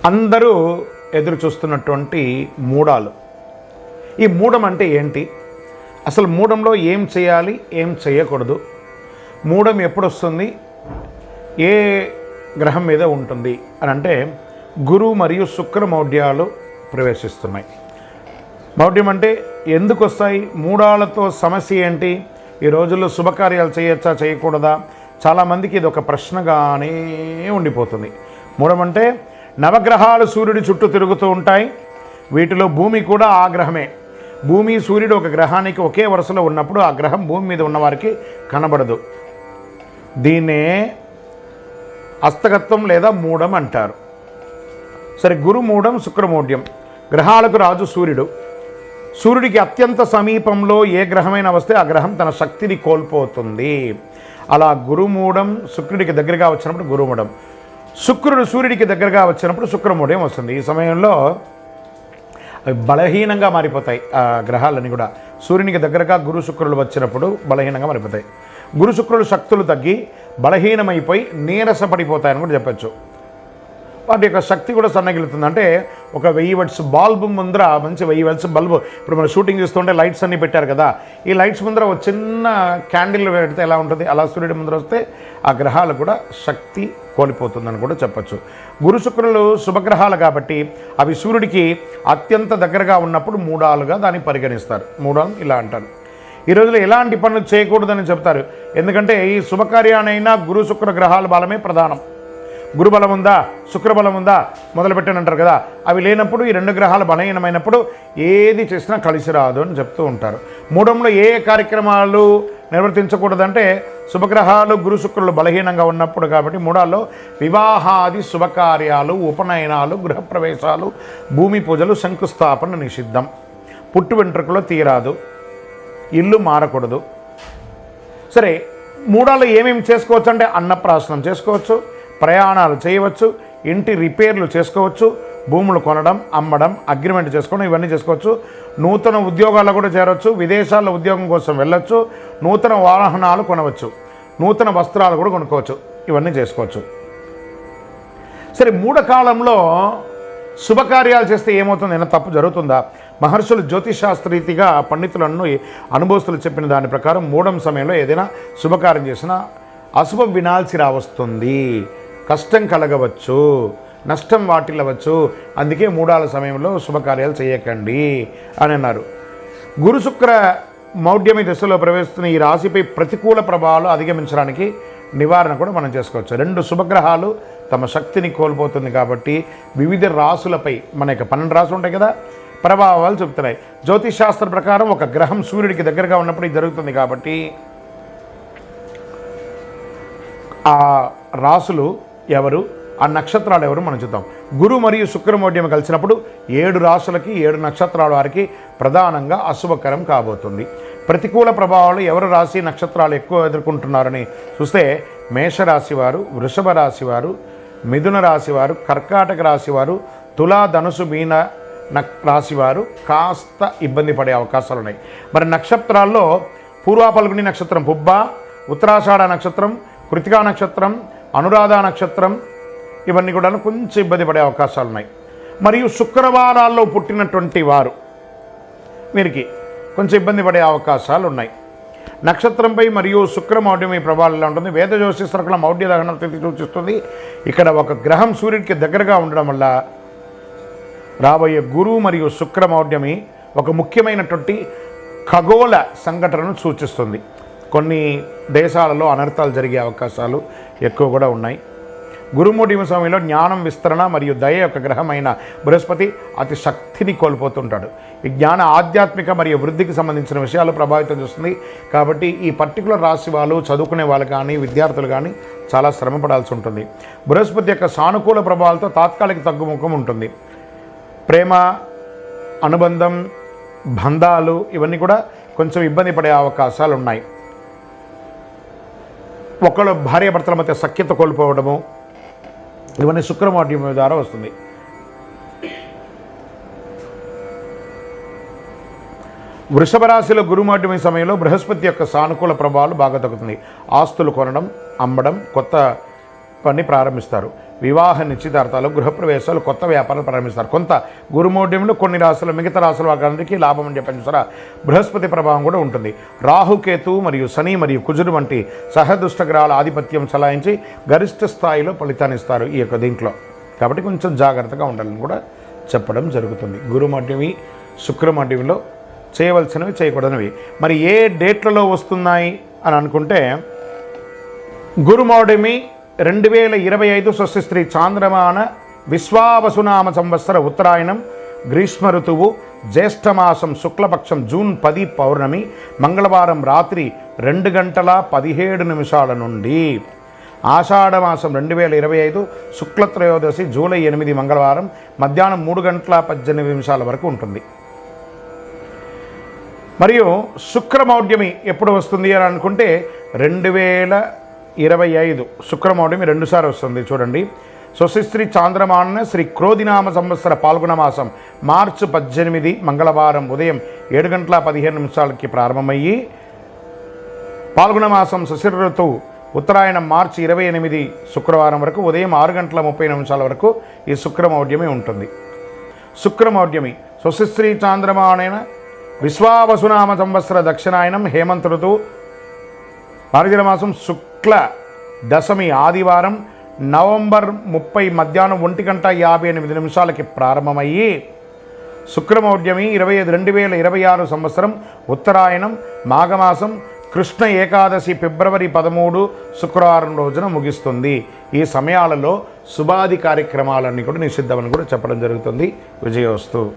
అందరూ ఎదురు చూస్తున్నటువంటి మూడాలు. ఈ మూడం అంటే ఏంటి, అసలు మూడంలో ఏం చేయాలి, ఏం చేయకూడదు, మూడం ఎప్పుడు వస్తుంది, ఏ గ్రహం మీద ఉంటుంది అని అంటే గురు మరియు శుక్ర మౌఢ్యాలు ప్రవేశిస్తున్నాయి. మౌఢ్యం అంటే ఎందుకు వస్తాయి, మూడాలతో సమస్య ఏంటి, ఈ రోజుల్లో శుభకార్యాలు చేయొచ్చా చేయకూడదా, చాలామందికి ఇది ఒక ప్రశ్నగానే ఉండిపోతుంది. మూడం అంటే నవగ్రహాలు సూర్యుడి చుట్టూ తిరుగుతూ ఉంటాయి, వీటిలో భూమి కూడా ఆ గ్రహమే. భూమి సూర్యుడు ఒక గ్రహానికి ఒకే వరుసలో ఉన్నప్పుడు ఆ గ్రహం భూమి మీద ఉన్నవారికి కనబడదు. దీన్నే హస్తగత్వం లేదా మూడం అంటారు. సరే, గురు మూడం, శుక్రమూఢ్యం. గ్రహాలకు రాజు సూర్యుడు. సూర్యుడికి అత్యంత సమీపంలో ఏ గ్రహమైనా వస్తే ఆ గ్రహం తన శక్తిని కోల్పోతుంది. అలా గురుమూఢం శుక్రుడికి దగ్గరగా వచ్చినప్పుడు గురుమూఢం, శుక్రుడు సూర్యుడికి దగ్గరగా వచ్చినప్పుడు శుక్రమూఢ్యం వస్తుంది. ఈ సమయంలో అవి బలహీనంగా మారిపోతాయి. ఆ గ్రహాలన్నీ కూడా సూర్యునికి దగ్గరగా గురు శుక్రులు వచ్చినప్పుడు బలహీనంగా మారిపోతాయి. గురు శుక్రులు శక్తులు తగ్గి బలహీనమైపోయి నీరసపడిపోతాయని కూడా చెప్పచ్చు. వాటి యొక్క శక్తి కూడా సన్నగిలుతుంది. అంటే ఒక 1000 వాట్స్ బల్బు ముందర, మంచి 1000 వాట్స్ బల్బు, ఇప్పుడు మనం షూటింగ్ చేస్తుంటే లైట్స్ అన్నీ పెట్టారు కదా, ఈ లైట్స్ ముందర ఒక చిన్న క్యాండిల్ పెడితే ఎలా ఉంటుంది, అలా సూర్యుడి ముందర వస్తే ఆ గ్రహాలు కూడా శక్తి కోల్పోతుందని కూడా చెప్పచ్చు. గురు శుక్రులు శుభగ్రహాలు కాబట్టి అవి సూర్యుడికి అత్యంత దగ్గరగా ఉన్నప్పుడు మూడాలుగా దాన్ని పరిగణిస్తారు. మూడాలు ఇలా అంటారు. ఈ రోజులో ఎలాంటి పనులు చేయకూడదని చెప్తారు. ఎందుకంటే ఈ శుభకార్యానైనా గురు శుక్ర గ్రహాల బలమే ప్రధానం. గురుబలం ఉందా, శుక్రబలం ఉందా మొదలుపెట్టని అంటారు కదా, అవి లేనప్పుడు ఈ 2 గ్రహాలు బలహీనమైనప్పుడు ఏది చేసినా కలిసి రాదు అని చెప్తూ ఉంటారు. మూడంలో ఏ కార్యక్రమాలు నిర్వర్తించకూడదంటే శుభగ్రహాలు గురు శుక్రులు బలహీనంగా ఉన్నప్పుడు. కాబట్టి మూడాల్లో వివాహాది శుభకార్యాలు, ఉపనయనాలు, గృహప్రవేశాలు, భూమి పూజలు, శంకుస్థాపన నిషిద్ధం. పుట్టు వెంట్రుకలో తీరాదు, ఇల్లు మారకూడదు. సరే, మూడాల్లో ఏమేమి చేసుకోవచ్చు అంటే అన్నప్రాసనం చేసుకోవచ్చు, ప్రయాణాలు చేయవచ్చు, ఇంటి రిపేర్లు చేసుకోవచ్చు, భూములు కొనడం, అమ్మడం, అగ్రిమెంట్ చేసుకోవడం, ఇవన్నీ చేసుకోవచ్చు. నూతన ఉద్యోగాల్లో కూడా చేరవచ్చు, విదేశాల్లో ఉద్యోగం కోసం వెళ్ళొచ్చు, నూతన వాహనాలు కొనవచ్చు, నూతన వస్త్రాలు కూడా కొనుక్కోవచ్చు, ఇవన్నీ చేసుకోవచ్చు. సరే, మూఢకాలంలో శుభకార్యాలు చేస్తే ఏమవుతుంది, ఏమైనా తప్పు జరుగుతుందా? మహర్షులు జ్యోతిషాస్త్రరీతిగా పండితులను అనుభవస్తులు చెప్పిన దాని ప్రకారం మూఢం సమయంలో ఏదైనా శుభకార్యం చేసినా అశుభం వినాల్సి రావస్తుంది, కష్టం కలగవచ్చు, నష్టం వాటిల్లవచ్చు. అందుకే మూడాల సమయంలో శుభకార్యాలు చేయకండి అని అన్నారు. గురు శుక్ర మౌఢ్యమి దశలో ప్రవేశిస్తున్న ఈ రాశిపై ప్రతికూల ప్రభావాలు అధిగమించడానికి నివారణ కూడా మనం చేసుకోవచ్చు. 2 శుభగ్రహాలు తమ శక్తిని కోల్పోతుంది కాబట్టి వివిధ రాశులపై, మన యొక్క 12 రాశులు ఉంటాయి కదా, ప్రభావాలు చెబుతున్నాయి. జ్యోతిష్ శాస్త్ర ప్రకారం ఒక గ్రహం సూర్యుడికి దగ్గరగా ఉన్నప్పుడు ఇది జరుగుతుంది కాబట్టి ఆ రాశులు ఎవరు, ఆ నక్షత్రాలు ఎవరు మనం చూద్దాం. గురు మరియు శుక్రమౌఢ్యం కలిసినప్పుడు 7 రాశులకి 7 నక్షత్రాల వారికి ప్రధానంగా అశుభకరం కాబోతుంది. ప్రతికూల ప్రభావాలు ఎవరు రాశి నక్షత్రాలు ఎక్కువ ఎదుర్కొంటున్నారని చూస్తే మేషరాశి వారు, వృషభ రాశి వారు, మిథున రాశి వారు, కర్కాటక రాశి వారు, తులా, ధనుసు, మీన రాశివారు కాస్త ఇబ్బంది పడే అవకాశాలు ఉన్నాయి. మరి నక్షత్రాల్లో పూర్వ ఫల్గుని నక్షత్రం పుబ్బ, ఉత్తరాషాఢ నక్షత్రం, కృతికా నక్షత్రం, అనురాధ నక్షత్రం, ఇవన్నీ కూడా కొంచెం ఇబ్బంది పడే అవకాశాలు ఉన్నాయి. మరియు శుక్రవారాల్లో పుట్టినటువంటి వారు వీరికి కొంచెం ఇబ్బంది పడే అవకాశాలు ఉన్నాయి. నక్షత్రంపై మరియు శుక్రమౌఢ్యం ఈ ప్రభావం ఎలా ఉంటుంది, వేద జ్యోతిష్కుల మౌఢ్య దహన తిథి సూచిస్తుంది. ఇక్కడ ఒక గ్రహం సూర్యుడికి దగ్గరగా ఉండడం వల్ల రాబోయే గురు మరియు శుక్రమౌఢ్యమి ఒక ముఖ్యమైనటువంటి ఖగోళ సంఘటనను సూచిస్తుంది. కొన్ని దేశాలలో అనర్థాలు జరిగే అవకాశాలు ఎక్కువ కూడా ఉన్నాయి. గురుమౌఢ్యం సమయంలో జ్ఞానం విస్తరణ మరియు దయ యొక్క గ్రహమైన బృహస్పతి అతి శక్తిని కోల్పోతుంటాడు. ఈ జ్ఞాన, ఆధ్యాత్మిక మరియు వృద్ధికి సంబంధించిన విషయాలు ప్రభావితం చేస్తుంది. కాబట్టి ఈ పర్టికులర్ రాశి వాళ్ళు, చదువుకునే వాళ్ళు కానీ, విద్యార్థులు కానీ చాలా శ్రమ పడాల్సి ఉంటుంది. బృహస్పతి యొక్క సానుకూల ప్రభావాలతో తాత్కాలిక తగ్గుముఖం ఉంటుంది. ప్రేమ, అనుబంధం, బంధాలు ఇవన్నీ కూడా కొంచెం ఇబ్బంది పడే అవకాశాలు ఉన్నాయి. ఒకళ్ళు భార్యాభర్తల మధ్య సఖ్యత కోల్పోవడము, ఇవన్నీ శుక్రమౌఢ్యం ద్వారా వస్తుంది. వృషభ రాశిలో గురుమౌఢ్యం సమయంలో బృహస్పతి యొక్క సానుకూల ప్రభావాలు బాగా తగ్గుతుంది. ఆస్తులు కొనడం, అమ్మడం, కొత్త పని ప్రారంభిస్తారు. వివాహ నిశ్చితార్థాలు, గృహప్రవేశాలు, కొత్త వ్యాపారాలు ప్రారంభిస్తారు. కొంత గురుమౌఢ్యంలో కొన్ని రాశులు, మిగతా రాశుల వారికి లాభం అని చెప్పని చూసారా. బృహస్పతి ప్రభావం కూడా ఉంటుంది. రాహుకేతు మరియు శని మరియు కుజుడు వంటి సహదుష్ట గ్రహాల ఆధిపత్యం చలాయించి గరిష్ట స్థాయిలో ఫలితాన్ని ఇస్తారు ఈ యొక్క దీంట్లో. కాబట్టి కొంచెం జాగ్రత్తగా ఉండాలని కూడా చెప్పడం జరుగుతుంది. గురుమౌఢ్యమి, శుక్రమౌఢ్యంలో చేయవలసినవి, చేయకూడనివి. మరి ఏ డేట్లలో వస్తున్నాయి అని అనుకుంటే, గురుమౌఢ్యమి 2025 స్వస్తి చాంద్రమాన విశ్వావసునామ సంవత్సర ఉత్తరాయణం, గ్రీష్మ ఋతువు, జ్యేష్ఠమాసం శుక్లపక్షం జూన్ 10 పౌర్ణమి, మంగళవారం రాత్రి 2:17 నుండి ఆషాఢమాసం 2025 శుక్లత్రయోదశి జూలై 8 మంగళవారం మధ్యాహ్నం 3:18 వరకు ఉంటుంది. మరియు శుక్రమౌఢ్యమి ఎప్పుడు వస్తుంది అని అనుకుంటే 2025 శుక్రమౌఢ్యమి 2 సార్లు వస్తుంది. చూడండి, స్వస్తి చాంద్రమాన శ్రీ క్రోధినామ సంవత్సర పాల్గొన మాసం మార్చి 18 మంగళవారం ఉదయం 7:15 ప్రారంభమయ్యి, పాల్గొన మాసం శశిర ఋతువు ఉత్తరాయణం మార్చి 28 శుక్రవారం వరకు ఉదయం 6:30 వరకు ఈ శుక్రమౌఢ్యమి ఉంటుంది. శుక్రమౌఢ్యమి స్వస్తి చాంద్రమానైన విశ్వావసునామ సంవత్సర దక్షిణాయనం హేమంత ఋతువు మార్గశిర మాసం శుక్ల దశమి ఆదివారం నవంబర్ 30 మధ్యాహ్నం 1:58 ప్రారంభమయ్యి, శుక్రమౌఢ్యమి 2026 సంవత్సరం ఉత్తరాయణం మాఘమాసం కృష్ణ ఏకాదశి ఫిబ్రవరి 13 శుక్రవారం రోజున ముగిస్తుంది. ఈ సమయాలలో శుభాది కార్యక్రమాలన్నీ కూడా నిషిద్ధమని కూడా చెప్పడం జరుగుతుంది. విజయోస్తు.